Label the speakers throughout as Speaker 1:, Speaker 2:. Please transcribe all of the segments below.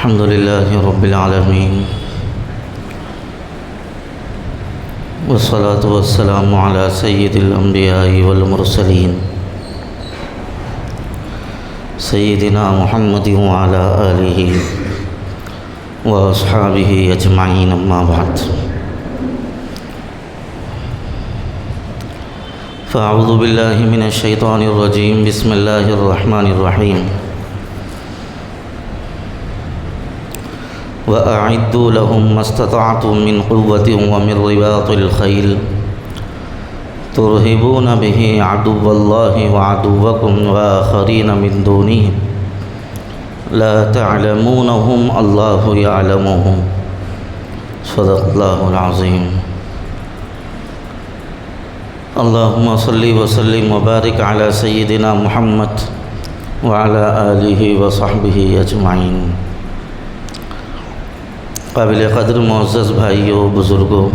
Speaker 1: الحمد لله رب العالمين والصلاة والسلام على سيد الأنبياء والمرسلين سيدنا محمد وعلى آله وأصحابه أجمعين، أما بعد، فأعوذ بالله من الشيطان الرجيم. بسم الله الرحمن الرحيم. وأعدوا لهم ما استطعتم من قوة ومن رباط الخيل ترهبون به عدو الله وعدوكم وآخرين من دونهم لا تعلمونهم الله يعلمهم. صدق الله العظيم. اللهم صل وسلم وبارك على سيدنا محمد وعلى آله وصحبه أجمعين. قابل قدر معزز بھائیوں، بزرگوں،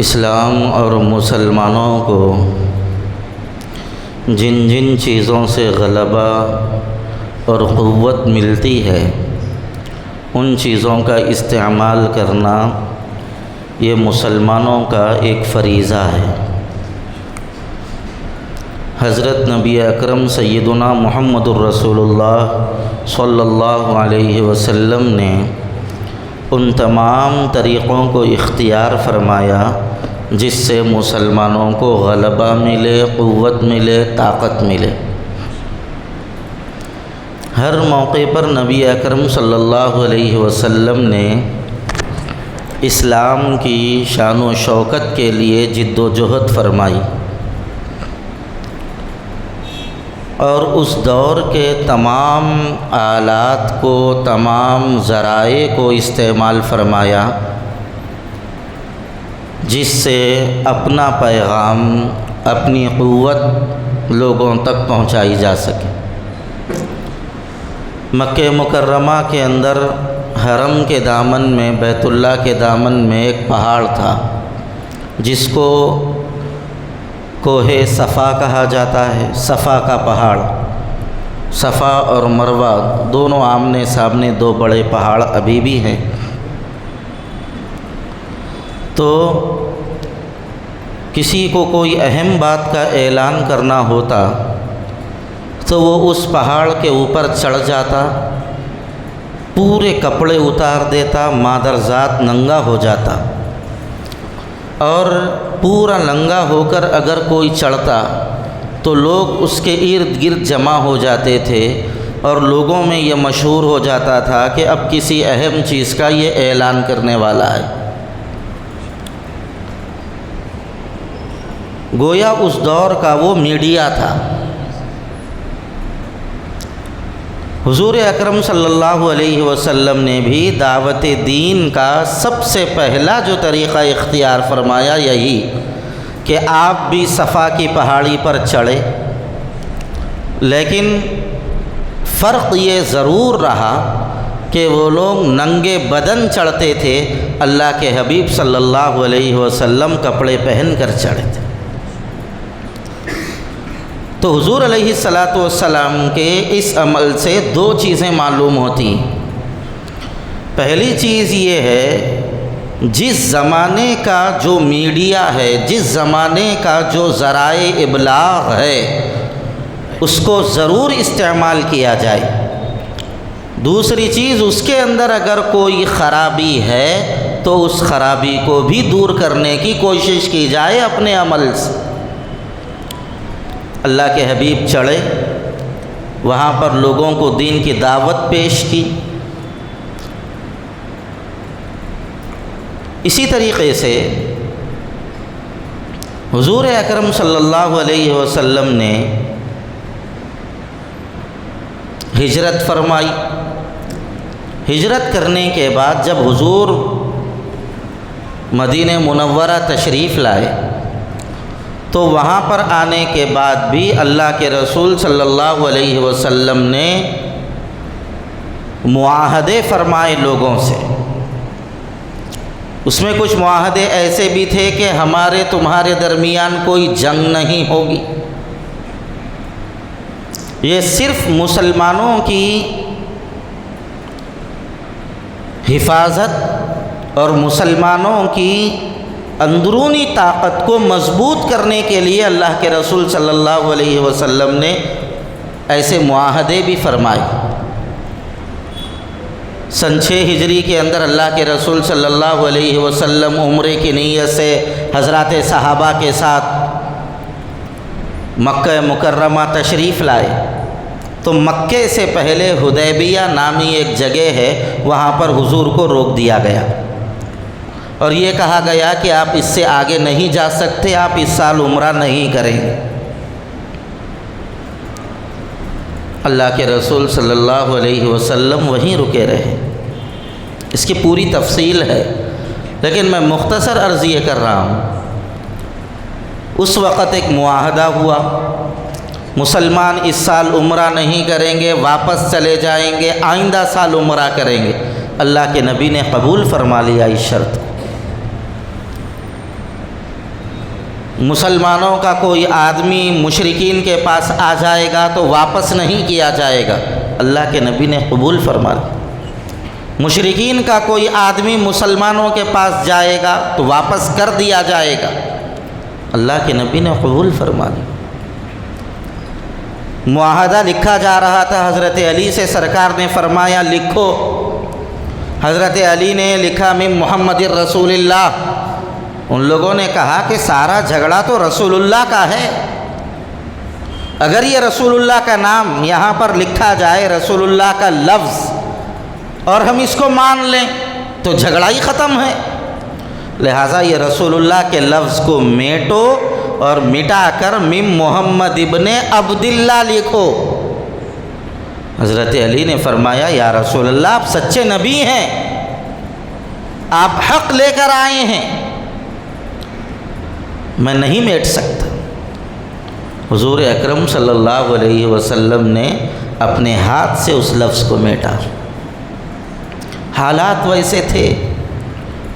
Speaker 1: اسلام اور مسلمانوں کو جن جن چیزوں سے غلبہ اور قوت ملتی ہے ان چیزوں کا استعمال کرنا یہ مسلمانوں کا ایک فریضہ ہے. حضرت نبی اکرم سیدنا محمد الرسول اللہ صلی اللہ علیہ وسلم نے ان تمام طریقوں کو اختیار فرمایا جس سے مسلمانوں کو غلبہ ملے، قوت ملے، طاقت ملے. ہر موقع پر نبی اکرم صلی اللہ علیہ وسلم نے اسلام کی شان و شوکت کے لیے جد و جہد فرمائی اور اس دور کے تمام آلات کو، تمام ذرائع کو استعمال فرمایا جس سے اپنا پیغام، اپنی قوت لوگوں تک پہنچائی جا سکے. مکہ مکرمہ کے اندر حرم کے دامن میں، بیت اللہ کے دامن میں ایک پہاڑ تھا جس کو کوہ صفا کہا جاتا ہے. صفا کا پہاڑ، صفا اور مروہ دونوں آمنے سامنے دو بڑے پہاڑ ابھی بھی ہیں. تو کسی کو کوئی اہم بات کا اعلان کرنا ہوتا تو وہ اس پہاڑ کے اوپر چڑھ جاتا، پورے کپڑے اتار دیتا، مادرزاد ننگا ہو جاتا اور پورا ننگا ہو کر اگر کوئی چڑھتا تو لوگ اس کے ارد گرد جمع ہو جاتے تھے اور لوگوں میں یہ مشہور ہو جاتا تھا کہ اب کسی اہم چیز کا یہ اعلان کرنے والا ہے. گویا اس دور کا وہ میڈیا تھا. حضور اکرم صلی اللہ علیہ وسلم نے بھی دعوت دین کا سب سے پہلا جو طریقہ اختیار فرمایا یہی کہ آپ بھی صفا کی پہاڑی پر چڑھے، لیکن فرق یہ ضرور رہا کہ وہ لوگ ننگے بدن چڑھتے تھے، اللہ کے حبیب صلی اللہ علیہ وسلم کپڑے پہن کر چڑھے تھے. تو حضور علیہ السلام کے اس عمل سے دو چیزیں معلوم ہوتی. پہلی چیز یہ ہے، جس زمانے کا جو میڈیا ہے، جس زمانے کا جو ذرائع ابلاغ ہے، اس کو ضرور استعمال کیا جائے. دوسری چیز، اس کے اندر اگر کوئی خرابی ہے تو اس خرابی کو بھی دور کرنے کی کوشش کی جائے اپنے عمل سے. اللہ کے حبیب چڑھے، وہاں پر لوگوں کو دین کی دعوت پیش کی. اسی طریقے سے حضور اکرم صلی اللہ علیہ وسلم نے ہجرت فرمائی. ہجرت کرنے کے بعد جب حضور مدینہ منورہ تشریف لائے تو وہاں پر آنے کے بعد بھی اللہ کے رسول صلی اللہ علیہ وسلم نے معاہدے فرمائے لوگوں سے. اس میں کچھ معاہدے ایسے بھی تھے کہ ہمارے تمہارے درمیان کوئی جنگ نہیں ہوگی، یہ صرف مسلمانوں کی حفاظت اور مسلمانوں کی اندرونی طاقت کو مضبوط کرنے کے لیے اللہ کے رسول صلی اللہ علیہ وسلم نے ایسے معاہدے بھی فرمائے۔ سن 6 ہجری کے اندر اللہ کے رسول صلی اللہ علیہ وسلم عمرے کی نیت سے حضرات صحابہ کے ساتھ مکہ مکرمہ تشریف لائے، تو مکے سے پہلے حدیبیہ نامی ایک جگہ ہے، وہاں پر حضور کو روک دیا گیا اور یہ کہا گیا کہ آپ اس سے آگے نہیں جا سکتے، آپ اس سال عمرہ نہیں کریں گے۔ اللہ کے رسول صلی اللہ علیہ وسلم وہیں رکے رہے۔ اس کی پوری تفصیل ہے، لیکن میں مختصر عرض یہ کر رہا ہوں۔ اس وقت ایک معاہدہ ہوا، مسلمان اس سال عمرہ نہیں کریں گے، واپس چلے جائیں گے، آئندہ سال عمرہ کریں گے۔ اللہ کے نبی نے قبول فرما لیا اس شرط۔ مسلمانوں کا کوئی آدمی مشرکین کے پاس آ جائے گا تو واپس نہیں کیا جائے گا، اللہ کے نبی نے قبول فرما لیا۔ مشرکین کا کوئی آدمی مسلمانوں کے پاس جائے گا تو واپس کر دیا جائے گا، اللہ کے نبی نے قبول فرما لیا۔ معاہدہ لکھا جا رہا تھا، حضرت علی سے سرکار نے فرمایا لکھو۔ حضرت علی نے لکھا من محمد رسول اللہ۔ ان لوگوں نے کہا کہ سارا جھگڑا تو رسول اللہ کا ہے، اگر یہ رسول اللہ کا نام یہاں پر لکھا جائے، رسول اللہ کا لفظ، اور ہم اس کو مان لیں تو جھگڑا ہی ختم ہے، لہٰذا یہ رسول اللہ کے لفظ کو میٹو اور مٹا کر من محمد ابن عبداللہ لکھو۔ حضرت علی نے فرمایا یا رسول اللہ آپ سچے نبی ہیں، آپ حق لے کر آئے ہیں، میں نہیں میٹ سکتا۔ حضور اکرم صلی اللہ علیہ وسلم نے اپنے ہاتھ سے اس لفظ کو میٹا۔ حالات ویسے تھے،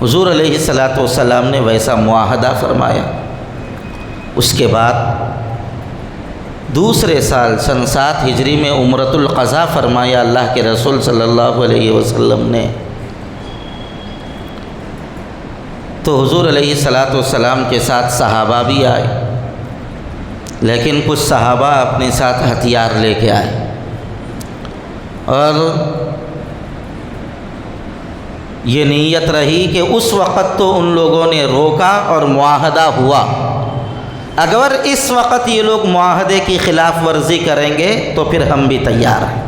Speaker 1: حضور علیہ السلام نے ویسا معاہدہ فرمایا۔ اس کے بعد دوسرے سال سن 7 ہجری میں عمرۃ القضاء فرمایا اللہ کے رسول صلی اللہ علیہ وسلم نے۔ تو حضور علیہ السلام کے ساتھ صحابہ بھی آئے، لیکن کچھ صحابہ اپنے ساتھ ہتھیار لے کے آئے، اور یہ نیت رہی کہ اس وقت تو ان لوگوں نے روکا اور معاہدہ ہوا، اگر اس وقت یہ لوگ معاہدے کی خلاف ورزی کریں گے تو پھر ہم بھی تیار ہیں۔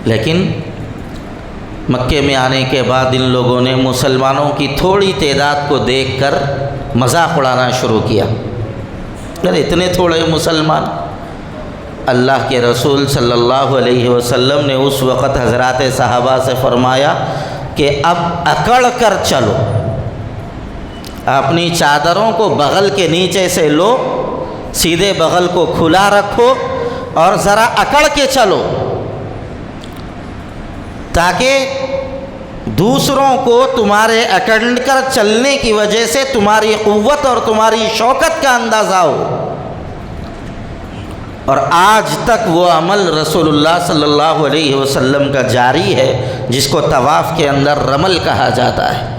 Speaker 1: لیکن مکے میں آنے کے بعد ان لوگوں نے مسلمانوں کی تھوڑی تعداد کو دیکھ کر مذاق اڑانا شروع کیا، یعنی اتنے تھوڑے مسلمان۔ اللہ کے رسول صلی اللہ علیہ وسلم نے اس وقت حضرات صحابہ سے فرمایا کہ اب اکڑ کر چلو، اپنی چادروں کو بغل کے نیچے سے لو، سیدھے بغل کو کھلا رکھو اور ذرا اکڑ کے چلو، تاکہ دوسروں کو تمہارے اکڑ کر چلنے کی وجہ سے تمہاری قوت اور تمہاری شوکت کا اندازہ ہو۔ اور آج تک وہ عمل رسول اللہ صلی اللہ علیہ وسلم کا جاری ہے، جس کو طواف کے اندر رمل کہا جاتا ہے۔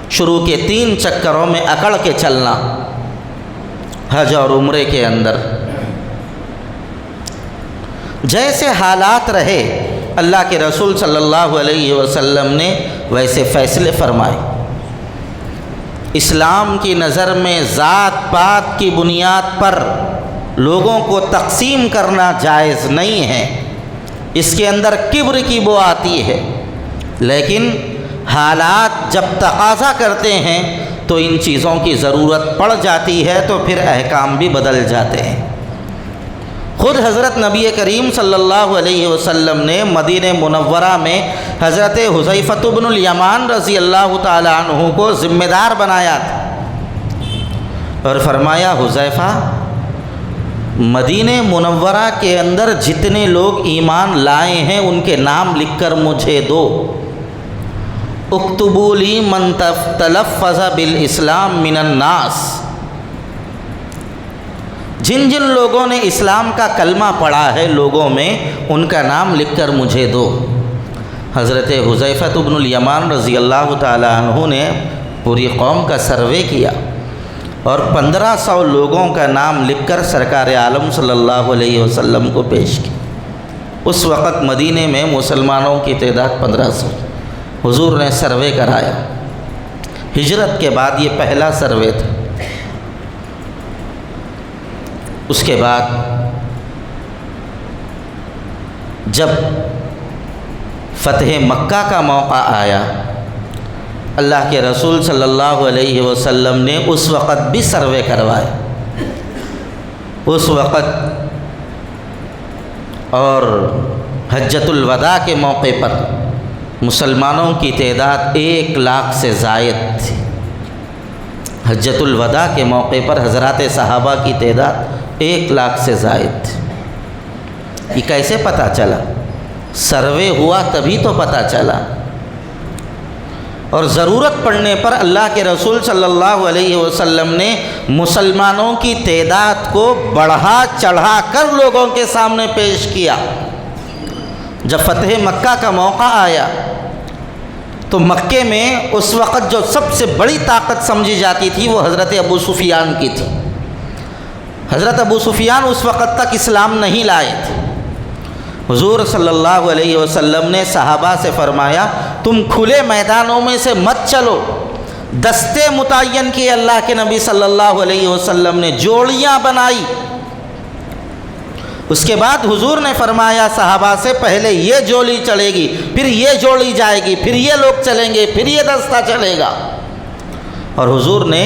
Speaker 1: شروع کے 3 چکروں میں اکڑ کے چلنا حج اور عمرے کے اندر۔ جیسے حالات رہے اللہ کے رسول صلی اللہ علیہ وسلم نے ویسے فیصلے فرمائے۔ اسلام کی نظر میں ذات پات کی بنیاد پر لوگوں کو تقسیم کرنا جائز نہیں ہے، اس کے اندر کبر کی بو آتی ہے، لیکن حالات جب تقاضا کرتے ہیں تو ان چیزوں کی ضرورت پڑ جاتی ہے، تو پھر احکام بھی بدل جاتے ہیں۔ خود حضرت نبی کریم صلی اللہ علیہ وسلم نے مدینہ منورہ میں حضرت حذیفہ بن الیمان رضی اللہ تعالی عنہ کو ذمہ دار بنایا تھا، اور فرمایا حذیفہ مدینہ منورہ کے اندر جتنے لوگ ایمان لائے ہیں ان کے نام لکھ کر مجھے دو۔ اکتبوا لی من تلفظ بالاسلام من الناس، جن جن لوگوں نے اسلام کا کلمہ پڑھا ہے لوگوں میں، ان کا نام لکھ کر مجھے دو۔ حضرت حذیفہ بن الیمان رضی اللہ تعالی عنہ نے پوری قوم کا سروے کیا اور 1500 لوگوں کا نام لکھ کر سرکار عالم صلی اللہ علیہ وسلم کو پیش کی۔ اس وقت مدینے میں مسلمانوں کی تعداد 1500۔ حضور نے سروے کرایا، ہجرت کے بعد یہ پہلا سروے تھا۔ اس کے بعد جب فتح مکہ کا موقع آیا، اللہ کے رسول صلی اللہ علیہ وسلم نے اس وقت بھی سروے کروایا۔ اس وقت اور حجۃ الوداع کے موقع پر مسلمانوں کی تعداد 1 لاکھ سے زائد تھی۔ حجۃ الوداع کے موقع پر حضرات صحابہ کی تعداد 1 لاکھ سے زائد تھی۔ یہ کیسے پتہ چلا؟ سروے ہوا تبھی تو پتہ چلا۔ اور ضرورت پڑنے پر اللہ کے رسول صلی اللہ علیہ وسلم نے مسلمانوں کی تعداد کو بڑھا چڑھا کر لوگوں کے سامنے پیش کیا۔ جب فتح مکہ کا موقع آیا تو مکے میں اس وقت جو سب سے بڑی طاقت سمجھی جاتی تھی وہ حضرت ابو سفیان کی تھی۔ حضرت ابو سفیان اس وقت تک اسلام نہیں لائے تھے۔ حضور صلی اللہ علیہ وسلم نے صحابہ سے فرمایا، تم کھلے میدانوں میں سے مت چلو۔ دستے متعین کیے اللہ کے نبی صلی اللہ علیہ وسلم نے، جوڑیاں بنائی۔ اس کے بعد حضور نے فرمایا صحابہ سے، پہلے یہ جوڑی چلے گی، پھر یہ جوڑی جائے گی، پھر یہ لوگ چلیں گے، پھر یہ دستہ چلے گا۔ اور حضور نے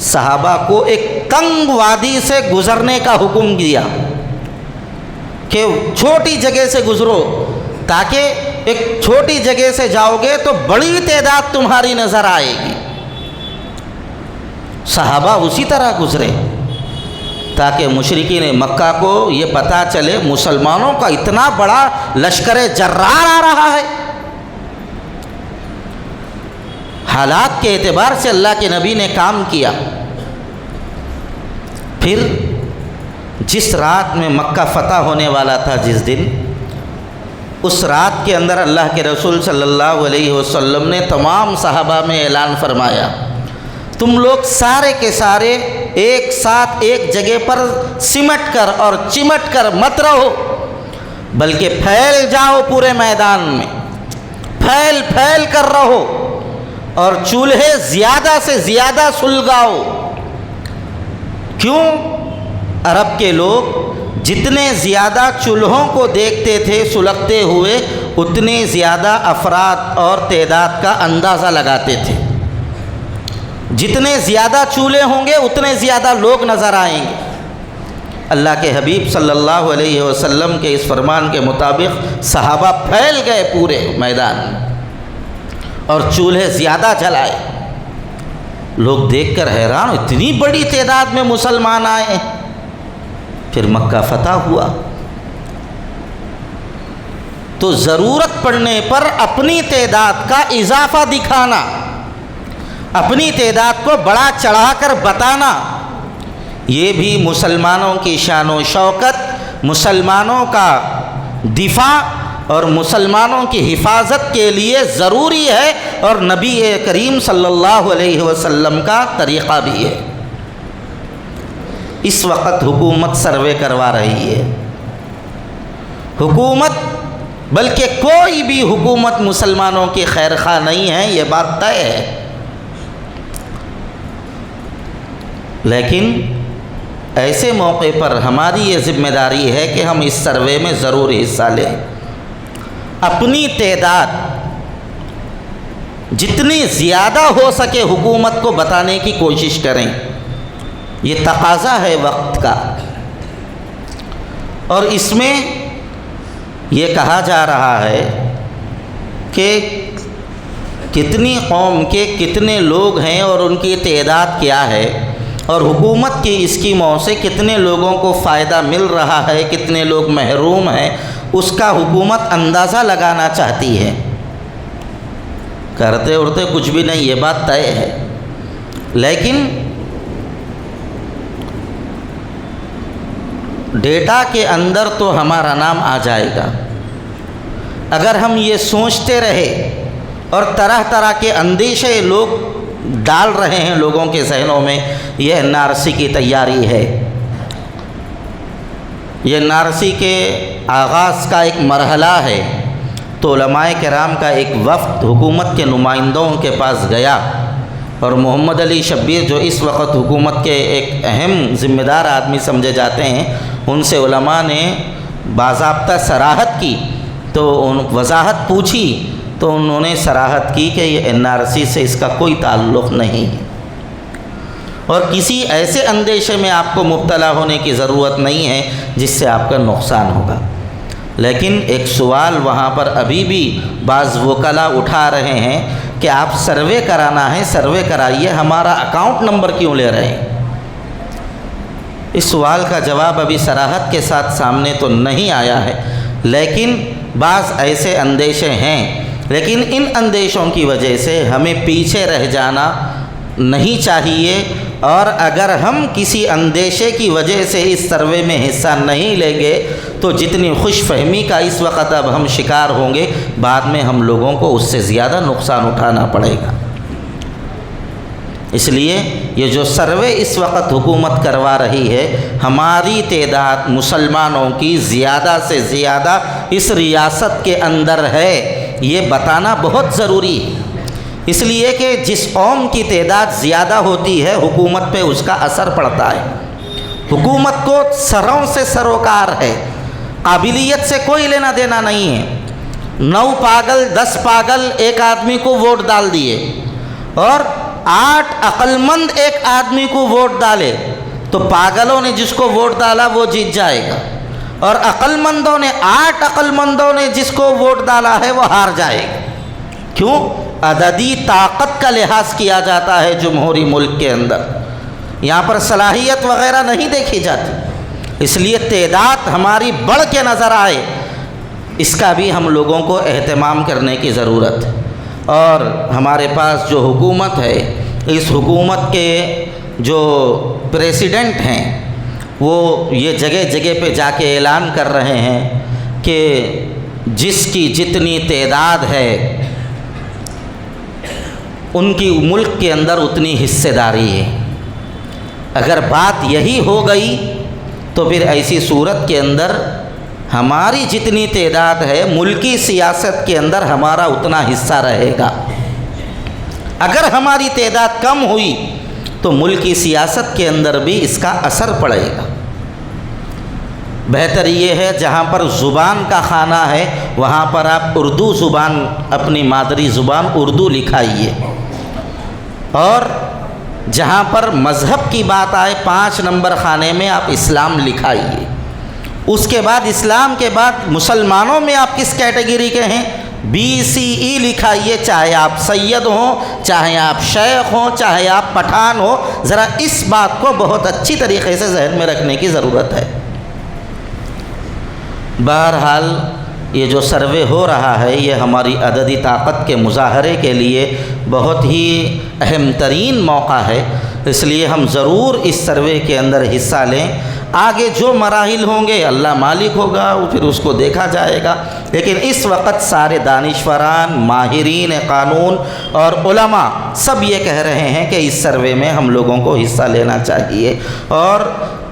Speaker 1: صحابہ کو ایک تنگ وادی سے گزرنے کا حکم دیا کہ چھوٹی جگہ سے گزرو، تاکہ ایک چھوٹی جگہ سے جاؤ گے تو بڑی تعداد تمہاری نظر آئے گی۔ صحابہ اسی طرح گزرے تاکہ مشرکین مکہ کو یہ پتہ چلے مسلمانوں کا اتنا بڑا لشکر جرار آ رہا ہے۔ حالات کے اعتبار سے اللہ کے نبی نے کام کیا۔ پھر جس رات میں مکہ فتح ہونے والا تھا، جس دن، اس رات کے اندر اللہ کے رسول صلی اللہ علیہ وسلم نے تمام صحابہ میں اعلان فرمایا، تم لوگ سارے کے سارے ایک ساتھ ایک جگہ پر سمٹ کر اور چمٹ کر مت رہو، بلکہ پھیل جاؤ پورے میدان میں، پھیل پھیل کر رہو اور چولہے زیادہ سے زیادہ سلگاؤ۔ کیوں؟ عرب کے لوگ جتنے زیادہ چولہوں کو دیکھتے تھے سلگتے ہوئے، اتنے زیادہ افراد اور تعداد کا اندازہ لگاتے تھے۔ جتنے زیادہ چولہے ہوں گے اتنے زیادہ لوگ نظر آئیں گے۔ اللہ کے حبیب صلی اللہ علیہ وسلم کے اس فرمان کے مطابق صحابہ پھیل گئے پورے میدان میں اور چولہے زیادہ جلائے۔ لوگ دیکھ کر حیران، اتنی بڑی تعداد میں مسلمان آئے۔ پھر مکہ فتح ہوا تو ضرورت پڑنے پر اپنی تعداد کا اضافہ دکھانا، اپنی تعداد کو بڑا چڑھا کر بتانا، یہ بھی مسلمانوں کی شان و شوکت، مسلمانوں کا دفاع اور مسلمانوں کی حفاظت کے لیے ضروری ہے، اور نبی کریم صلی اللہ علیہ وسلم کا طریقہ بھی ہے۔ اس وقت حکومت سروے کروا رہی ہے۔ حکومت، بلکہ کوئی بھی حکومت مسلمانوں کی خیر خواہ نہیں ہے، یہ بات طے ہے۔ لیکن ایسے موقع پر ہماری یہ ذمہ داری ہے کہ ہم اس سروے میں ضرور حصہ لیں، اپنی تعداد جتنی زیادہ ہو سکے حکومت کو بتانے کی کوشش کریں۔ یہ تقاضا ہے وقت کا، اور اس میں یہ کہا جا رہا ہے کہ کتنی قوم کے کتنے لوگ ہیں اور ان کی تعداد کیا ہے، اور حکومت کی اسکیموں سے کتنے لوگوں کو فائدہ مل رہا ہے، کتنے لوگ محروم ہیں، اس کا حکومت اندازہ لگانا چاہتی ہے۔ کرتے اڑتے کچھ بھی نہیں، یہ بات طے ہے۔ لیکن ڈیٹا کے اندر تو ہمارا نام آ جائے گا۔ اگر ہم یہ سوچتے رہے اور طرح طرح کے اندیشے لوگ ڈال رہے ہیں لوگوں کے ذہنوں میں، یہ NRC کی تیاری ہے، یہ NRC کے آغاز کا ایک مرحلہ ہے، تو علماء کرام کا ایک وفد حکومت کے نمائندوں کے پاس گیا، اور محمد علی شبیر جو اس وقت حکومت کے ایک اہم ذمہ دار آدمی سمجھے جاتے ہیں، ان سے علماء نے باضابطہ صراحت کی، تو وضاحت پوچھی تو انہوں نے صراحت کی کہ یہ NRC سے اس کا کوئی تعلق نہیں ہے، اور کسی ایسے اندیشے میں آپ کو مبتلا ہونے کی ضرورت نہیں ہے جس سے آپ کا نقصان ہوگا۔ لیکن ایک سوال وہاں پر ابھی بھی بعض وکلاء اٹھا رہے ہیں کہ آپ سروے کرانا ہے، سروے کرائیے، ہمارا اکاؤنٹ نمبر کیوں لے رہے ہیں؟ اس سوال کا جواب ابھی صراحت کے ساتھ سامنے تو نہیں آیا ہے، لیکن بعض ایسے اندیشے ہیں، لیکن ان اندیشوں کی وجہ سے ہمیں پیچھے رہ جانا نہیں چاہیے، اور اگر ہم کسی اندیشے کی وجہ سے اس سروے میں حصہ نہیں لیں گے تو جتنی خوش فہمی کا اس وقت اب ہم شکار ہوں گے، بعد میں ہم لوگوں کو اس سے زیادہ نقصان اٹھانا پڑے گا۔ اس لیے یہ جو سروے اس وقت حکومت کروا رہی ہے، ہماری تعداد مسلمانوں کی زیادہ سے زیادہ اس ریاست کے اندر ہے، یہ بتانا بہت ضروری ہے، اس لیے کہ جس قوم کی تعداد زیادہ ہوتی ہے حکومت پہ اس کا اثر پڑتا ہے۔ حکومت کو سروں سے سروکار ہے، قابلیت سے کوئی لینا دینا نہیں ہے۔ 9 پاگل 10 پاگل ایک آدمی کو ووٹ ڈال دیے، اور 8 عقلمند ایک آدمی کو ووٹ ڈالے تو پاگلوں نے جس کو ووٹ ڈالا وہ جیت جائے گا، اور عقلمندوں نے 8 عقلمندوں نے جس کو ووٹ ڈالا ہے وہ ہار جائے گا۔ کیوں؟ عددی طاقت کا لحاظ کیا جاتا ہے جمہوری ملک کے اندر، یہاں پر صلاحیت وغیرہ نہیں دیکھی جاتی، اس لیے تعداد ہماری بڑھ کے نظر آئے، اس کا بھی ہم لوگوں کو اہتمام کرنے کی ضرورت ہے۔ اور ہمارے پاس جو حکومت ہے، اس حکومت کے جو پریسیڈنٹ ہیں، وہ یہ جگہ جگہ پہ جا کے اعلان کر رہے ہیں کہ جس کی جتنی تعداد ہے ان کی ملک کے اندر اتنی حصے داری ہے۔ اگر بات یہی ہو گئی تو پھر ایسی صورت کے اندر ہماری جتنی تعداد ہے ملکی سیاست کے اندر ہمارا اتنا حصہ رہے گا۔ اگر ہماری تعداد کم ہوئی تو ملکی سیاست کے اندر بھی اس کا اثر پڑے گا۔ بہتر یہ ہے جہاں پر زبان کا خانہ ہے وہاں پر آپ اردو زبان، اپنی مادری زبان اردو لکھائیے، اور جہاں پر مذہب کی بات آئے 5 نمبر خانے میں آپ اسلام لکھائیے۔ اس کے بعد اسلام کے بعد مسلمانوں میں آپ کس کیٹیگری کے ہیں، BCE لکھائیے، چاہے آپ سید ہوں، چاہے آپ شیخ ہوں، چاہے آپ پٹھان ہو۔ ذرا اس بات کو بہت اچھی طریقے سے ذہن میں رکھنے کی ضرورت ہے۔ بہرحال یہ جو سروے ہو رہا ہے یہ ہماری عددی طاقت کے مظاہرے کے لیے بہت ہی اہم ترین موقع ہے، اس لیے ہم ضرور اس سروے کے اندر حصہ لیں۔ آگے جو مراحل ہوں گے اللہ مالک ہوگا، پھر اس کو دیکھا جائے گا، لیکن اس وقت سارے دانشوران، ماہرین قانون اور علماء سب یہ کہہ رہے ہیں کہ اس سروے میں ہم لوگوں کو حصہ لینا چاہیے، اور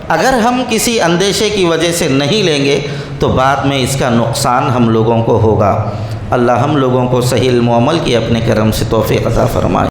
Speaker 1: اگر ہم کسی اندیشے کی وجہ سے نہیں لیں گے تو بعد میں اس کا نقصان ہم لوگوں کو ہوگا۔ اللہ ہم لوگوں کو صحیح علم و عمل کی اپنے کرم سے توفیق عطا فرمائے۔